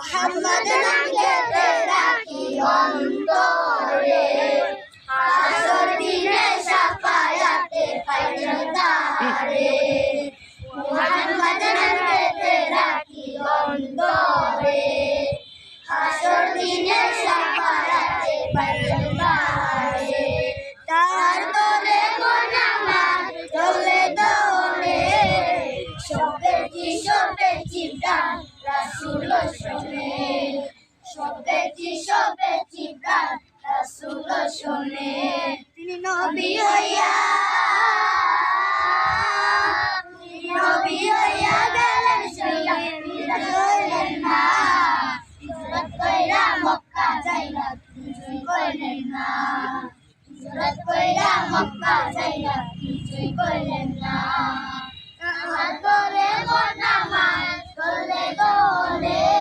মুহাম্মদ নামকে রাখি অন্তরে, হাসর দিনে শাফায়াতে পাইবেন তারে। মুহাম্মদ নামকে রাখি অন্তরে, হাসর দিনে শাফায়াতে পাইবেন তারে। তার তরে গোনামার চলে দৌড়ে, সবেছি প্রাণ রাসূল শোনে, সবেছি প্রাণ রাসূল শোনে। তিনি নবী হইয়া গেলেন,